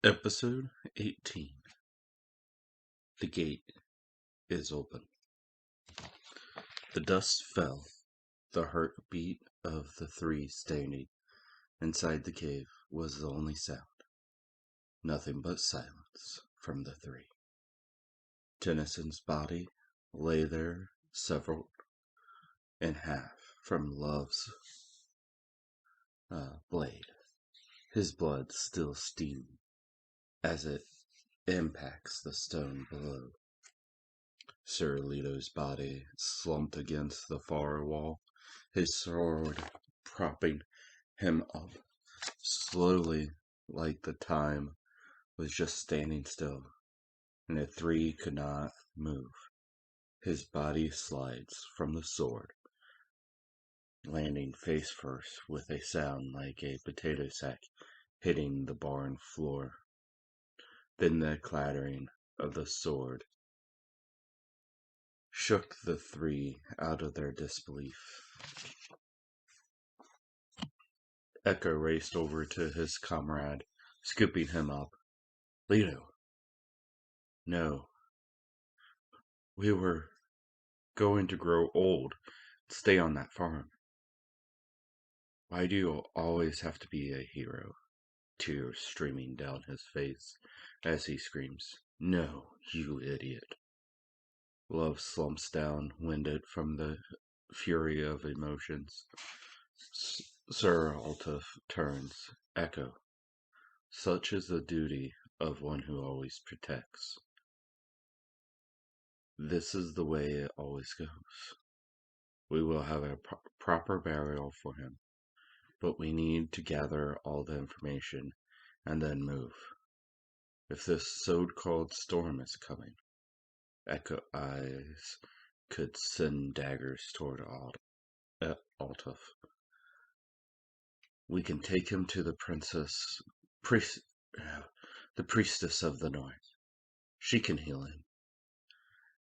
Episode 18. The gate is open. The dust fell. The heartbeat of the three standing inside the cave was the only sound. Nothing but silence from the three. Tennyson's body lay there, severed in half from Love's blade. His blood still steaming as it impacts the stone below. Sir Leto's body slumped against the far wall, his sword propping him up slowly like the time was just standing still, and the three could not move. His body slides from the sword, landing face first with a sound like a potato sack hitting the barn floor. Then the clattering of the sword shook the three out of their disbelief. Echo raced over to his comrade, scooping him up. Leto, no. We were going to grow old, stay on that farm. Why do you always have to be a hero? Tears streaming down his face as he screams, No, you idiot. Love slumps down, winded from the fury of emotions. Sir Altaf turns. Echo. Such is the duty of one who always protects. This is the way it always goes. We will have a proper burial for him, but we need to gather all the information and then move. If this so-called storm is coming, Echo eyes could send daggers toward Altaf. We can take him to the the priestess of the north. She can heal him.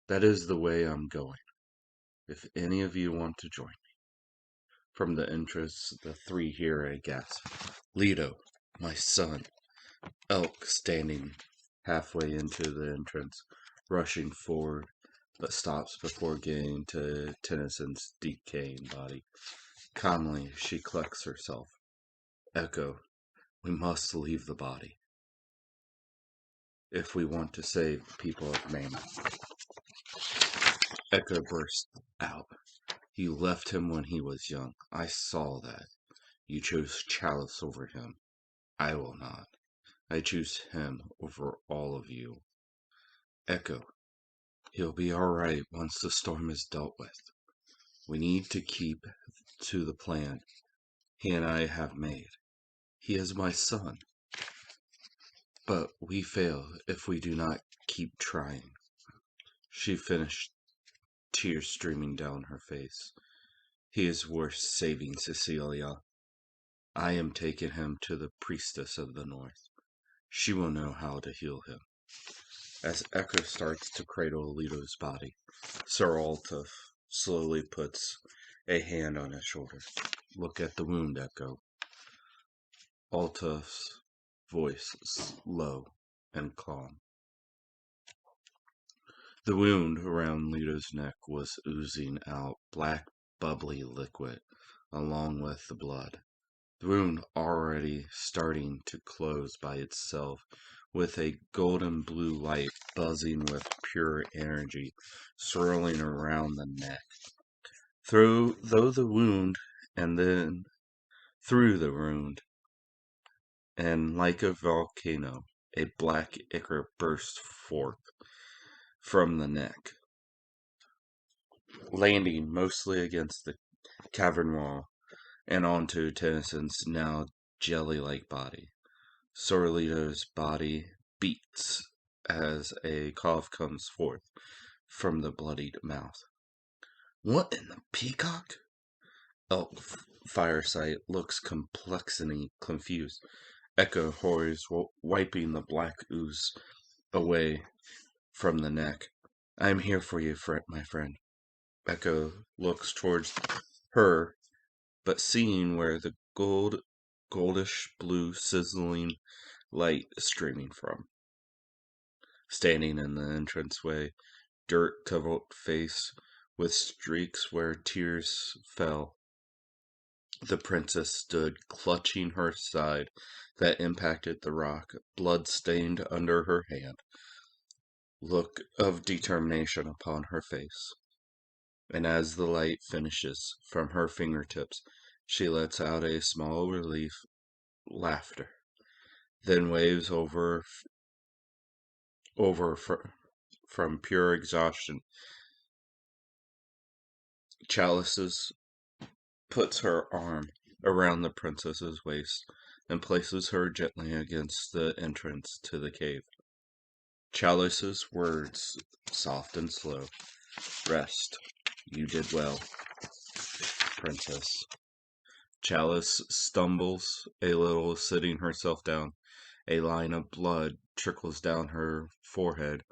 That is the way I'm going. If any of you want to join me. From the entrance, the three hear a gasp. Leto, my son. Elk standing halfway into the entrance, rushing forward, but stops before getting to Tennyson's decaying body. Calmly, she collects herself. Echo, we must leave the body if we want to save the people of Mammoth. Echo burst out. You left him when he was young. I saw that. You chose Chalice over him. I will not. I choose him over all of you. Echo, he'll be all right once the storm is dealt with. We need to keep to the plan he and I have made. He is my son. But we fail if we do not keep trying. She finished, tears streaming down her face. He is worth saving, Cecilia. I am taking him to the priestess of the north. She will know how to heal him. As Echo starts to cradle Leto's body, Sir Altaf slowly puts a hand on his shoulder. Look at the wound, Echo. Altaf's voice low and calm. The wound around Leto's neck was oozing out black, bubbly liquid along with the blood. The wound already starting to close by itself with a golden blue light buzzing with pure energy swirling around the neck. Through the wound and then through the wound, and like a volcano, a black ichor burst forth from the neck, landing mostly against the cavern wall and onto Tennyson's now jelly-like body. Sorlito's body beats as a cough comes forth from the bloodied mouth. What in the peacock? Elk Firesight looks complexly confused. Echo Horrors wiping the black ooze away from the neck. I am here for you, my friend. Echo looks towards her, but seeing where the goldish blue sizzling light streaming from. Standing in the entranceway, dirt-covered face with streaks where tears fell, the princess stood, clutching her side that impacted the rock, blood stained under her hand, look of determination upon her face. And as the light finishes from her fingertips, she lets out a small relief laughter, then waves over from pure exhaustion. Chalices puts her arm around the princess's waist and places her gently against the entrance to the cave. Chalice's words, soft and slow. Rest. You did well, princess. Chalice stumbles a little, sitting herself down. A line of blood trickles down her forehead.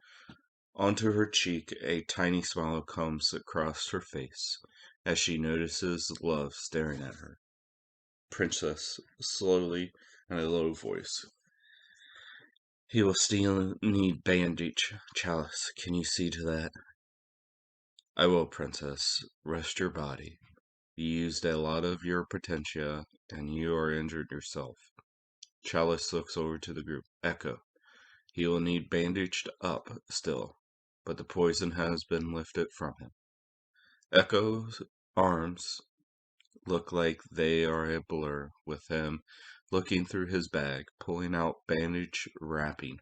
Onto her cheek, a tiny smile comes across her face as she notices love staring at her. Princess, slowly, in a low voice. He will still need bandage, Chalice. Can you see to that? I will, Princess. Rest your body. You used a lot of your potentia, and you are injured yourself. Chalice looks over to the group. Echo. He will need bandaged up still, but the poison has been lifted from him. Echo's arms look like they are a blur, with him looking through his bag, pulling out bandage wrapping.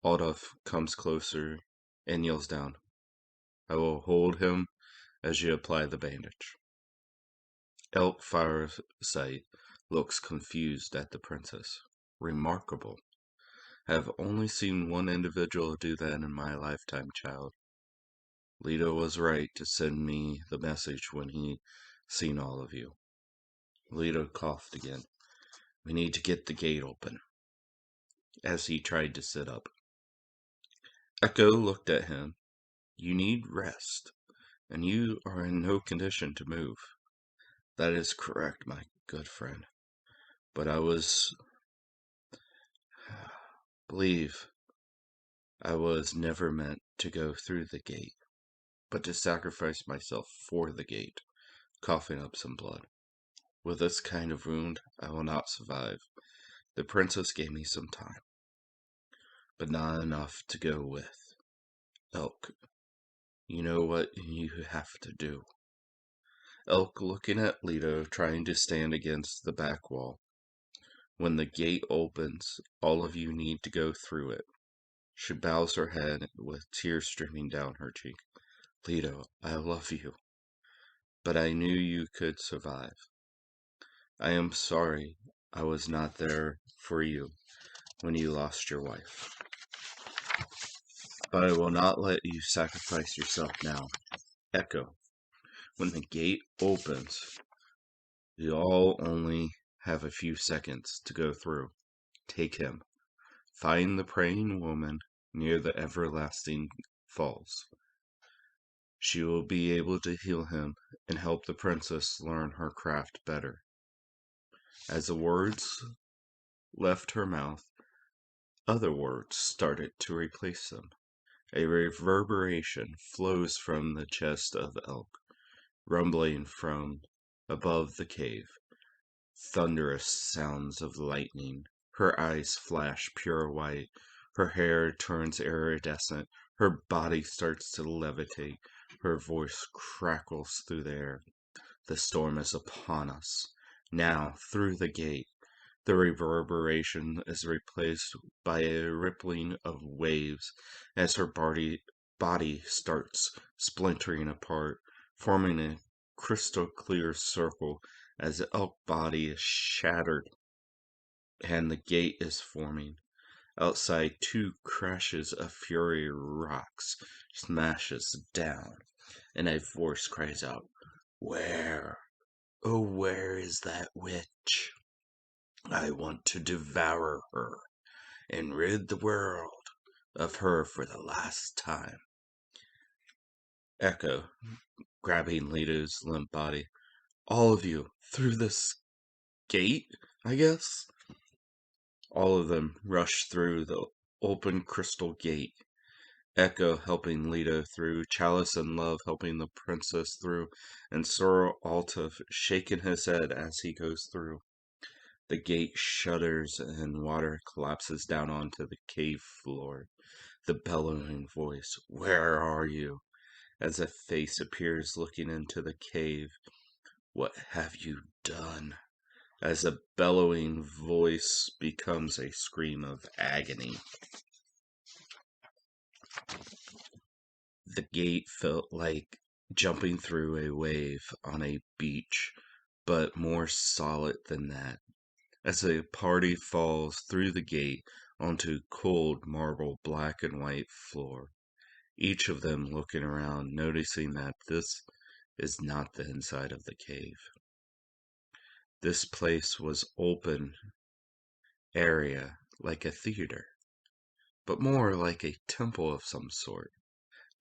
Aldous comes closer and kneels down. I will hold him as you apply the bandage. Elk Firesight looks confused at the princess. Remarkable. I have only seen one individual do that in my lifetime, child. Leto was right to send me the message when he seen all of you. Leto coughed again. We need to get the gate open, as he tried to sit up. Echo looked at him. You need rest, and you are in no condition to move. That is correct, my good friend. But believe I was never meant to go through the gate, but to sacrifice myself for the gate, coughing up some blood. With this kind of wound, I will not survive. The princess gave me some time, but not enough to go with. Elk, you know what you have to do. Elk looking at Leto, trying to stand against the back wall. When the gate opens, all of you need to go through it. She bows her head with tears streaming down her cheek. Leto, I love you, but I knew you could survive. I am sorry I was not there for you when you lost your wife. But I will not let you sacrifice yourself now. Echo, when the gate opens, you all only have a few seconds to go through. Take him. Find the praying woman near the everlasting falls. She will be able to heal him and help the princess learn her craft better. As the words left her mouth, other words started to replace them. A reverberation flows from the chest of Elk, rumbling from above the cave. Thunderous sounds of lightning. Her eyes flash pure white. Her hair turns iridescent. Her body starts to levitate. Her voice crackles through the air. The storm is upon us. Now, through the gate, the reverberation is replaced by a rippling of waves as her body starts splintering apart, forming a crystal clear circle as the elk body is shattered and the gate is forming. Outside, two crashes of fury rocks smashes down, and a voice cries out, Where, oh, where is that witch? I want to devour her and rid the world of her for the last time. Echo, grabbing Leto's limp body. All of you, through this gate, I guess? All of them rushed through the open crystal gate, Echo helping Leto through, Chalice and Love helping the princess through, and Sir Altaf shaking his head as he goes through. The gate shudders and water collapses down onto the cave floor. The bellowing voice, "Where are you?" as a face appears looking into the cave. "What have you done?" as a bellowing voice becomes a scream of agony. The gate felt like jumping through a wave on a beach, but more solid than that. As the party falls through the gate onto cold marble black and white floor, each of them looking around, noticing that this is not the inside of the cave. This place was open area like a theater, but more like a temple of some sort.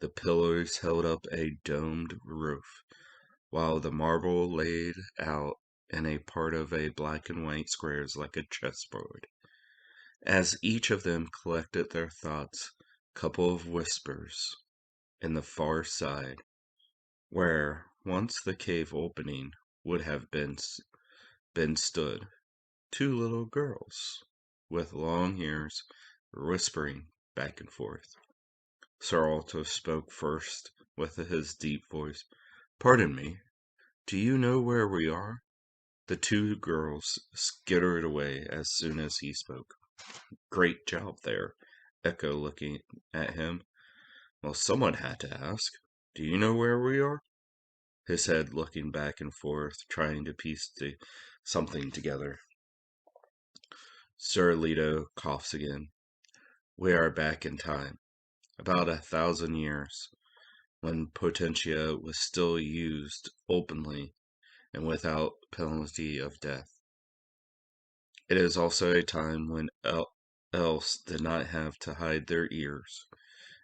The pillars held up a domed roof, while the marble laid out in a part of a black and white squares like a chessboard. As each of them collected their thoughts, couple of whispers in the far side, where once the cave opening would have been stood, two little girls with long ears whispering back and forth. Sir Alto spoke first with his deep voice. "Pardon me, do you know where we are?" The two girls skittered away as soon as he spoke. "Great job there," Echo looking at him. "Well, someone had to ask. Do you know where we are?" His head looking back and forth, trying to piece something together. Sir Leto coughs again. "We are back in time, about 1,000 years, when Potentia was still used openly and without penalty of death. It is also a time when elves did not have to hide their ears,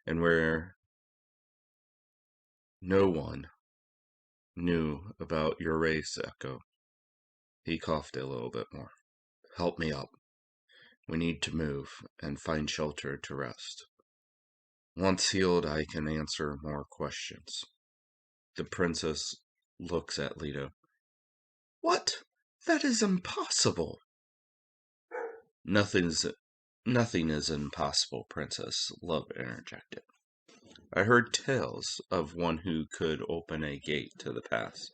and where no one knew about your race, Echo." He coughed a little bit more. "Help me up. We need to move and find shelter to rest. Once healed, I can answer more questions." The princess looks at Leto. "What? That is impossible." Nothing is impossible, Princess," Love interjected. "I heard tales of one who could open a gate to the past,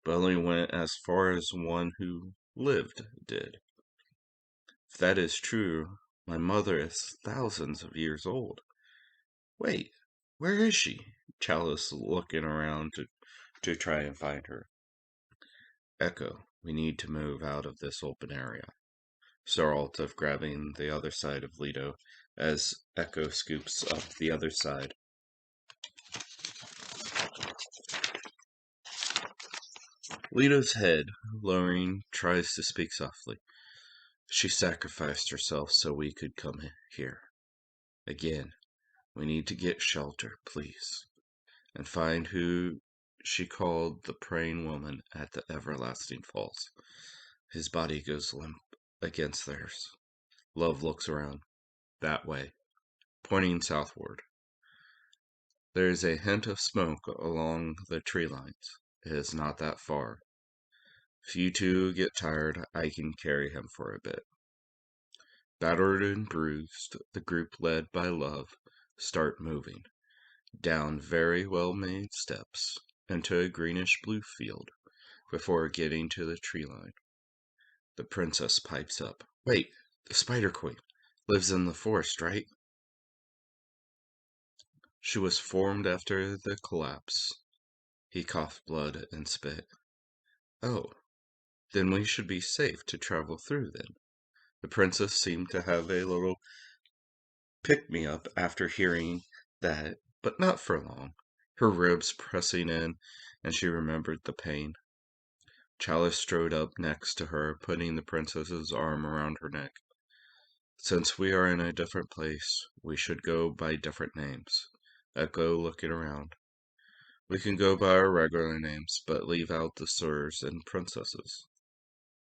but only went as far as one who lived did. If that is true, my mother is thousands of years old. Wait, where is she?" Chalice looking around to try and find her. "Echo, we need to move out of this open area." Sir Altaf grabbing the other side of Leto as Echo scoops up the other side. Leto's head, lowering, tries to speak softly. "She sacrificed herself so we could come here. Again, we need to get shelter, please, and find who she called the praying woman at the everlasting falls." His body goes limp against theirs. Love looks around. That way, pointing southward. There is a hint of smoke along the tree lines. It is not that far. If you two get tired, I can carry him for a bit. Battered and bruised, the group led by Love start moving down very well-made steps into a greenish-blue field before getting to the tree line. The princess pipes up. "Wait, the Spider Queen lives in the forest, right?" "She was formed after the collapse." He coughed blood and spit. "Oh, then we should be safe to travel through then." The princess seemed to have a little pick-me-up after hearing that, but not for long. Her ribs pressing in, and she remembered the pain. Chalice strode up next to her, putting the princess's arm around her neck. "Since we are in a different place, we should go by different names." Echo looking around. "We can go by our regular names, but leave out the sirs and princesses.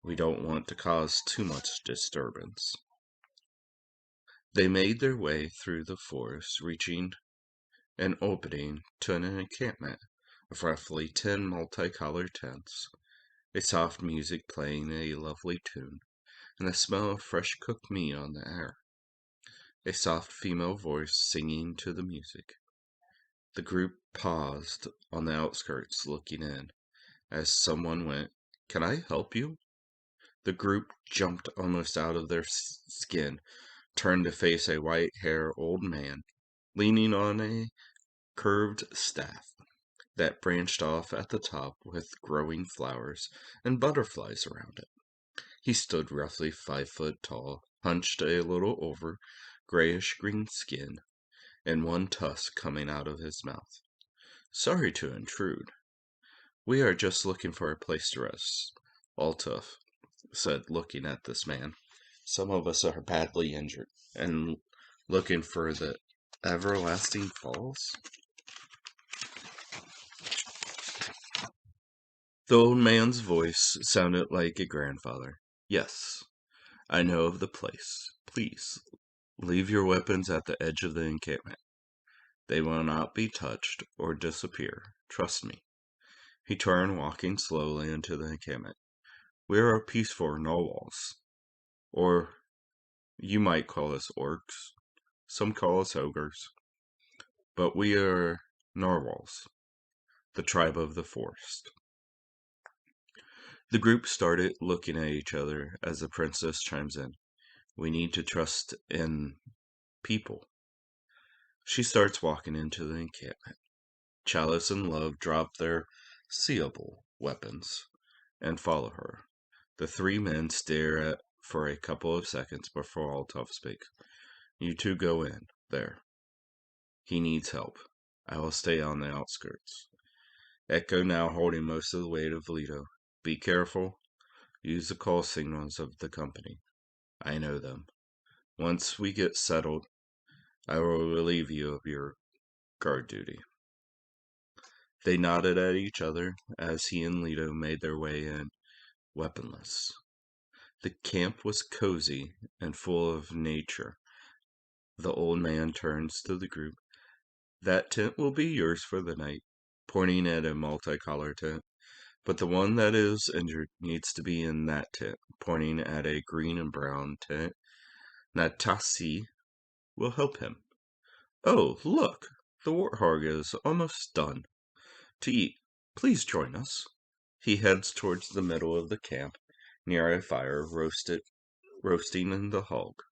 We don't want to cause too much disturbance." They made their way through the forest, reaching an opening to an encampment of roughly 10 multicolored tents, a soft music playing a lovely tune, and the smell of fresh cooked meat on the air. A soft female voice singing to the music. The group paused on the outskirts, looking in. As someone went, "Can I help you?" The group jumped almost out of their skin, turned to face a white-haired old man, leaning on a curved staff that branched off at the top with growing flowers and butterflies around it. He stood roughly 5 foot tall, hunched a little over, grayish-green skin, and one tusk coming out of his mouth. "Sorry to intrude. We are just looking for a place to rest," Altuf said, looking at this man. "Some of us are badly injured and looking for the everlasting falls." The old man's voice sounded like a grandfather. "Yes, I know of the place. Please, leave your weapons at the edge of the encampment. They will not be touched or disappear. Trust me." He turned, walking slowly into the encampment. "We are peaceful Narwhals, or you might call us orcs. Some call us ogres. But we are Narwhals, the tribe of the forest." The group started looking at each other as the princess chimes in. "We need to trust in people." She starts walking into the encampment. Chalice and Love drop their seeable weapons and follow her. The three men stare at for a couple of seconds before Altov speaks. "You two go in there. He needs help. I will stay on the outskirts." Echo now holding most of the weight of Leto. "Be careful. Use the call signals of the company. I know them. Once we get settled, I will relieve you of your guard duty." They nodded at each other as he and Leto made their way in, weaponless. The camp was cozy and full of nature. The old man turns to the group. "That tent will be yours for the night," pointing at a multicolored tent. "But the one that is injured needs to be in that tent," pointing at a green and brown tent. "Natasi will help him. Oh, look! The warthog is almost done to eat. Please join us." He heads towards the middle of the camp, near a fire, roasting in the hog.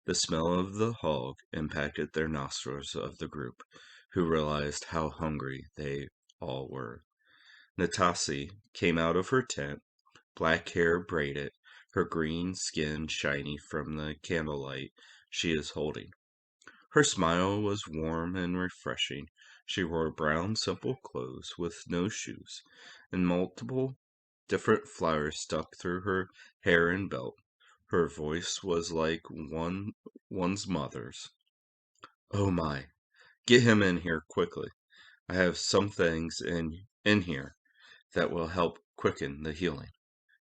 The smell of the hog impacted their nostrils of the group, who realized how hungry they all were. Natasi came out of her tent, black hair braided, her green skin shiny from the candlelight she is holding. Her smile was warm and refreshing. She wore brown, simple clothes with no shoes, and multiple different flowers stuck through her hair and belt. Her voice was like one's mother's. "Oh my, get him in here quickly. I have some things in here that will help quicken the healing.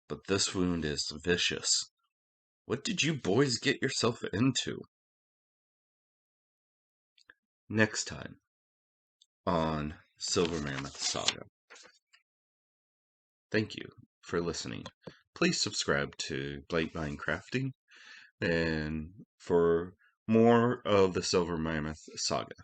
But this wound is vicious. What did you boys get yourself into?" Next time on Silver Mammoth Saga. Thank you for listening. Please subscribe to Blank Mind Crafting and for more of the Silver Mammoth Saga.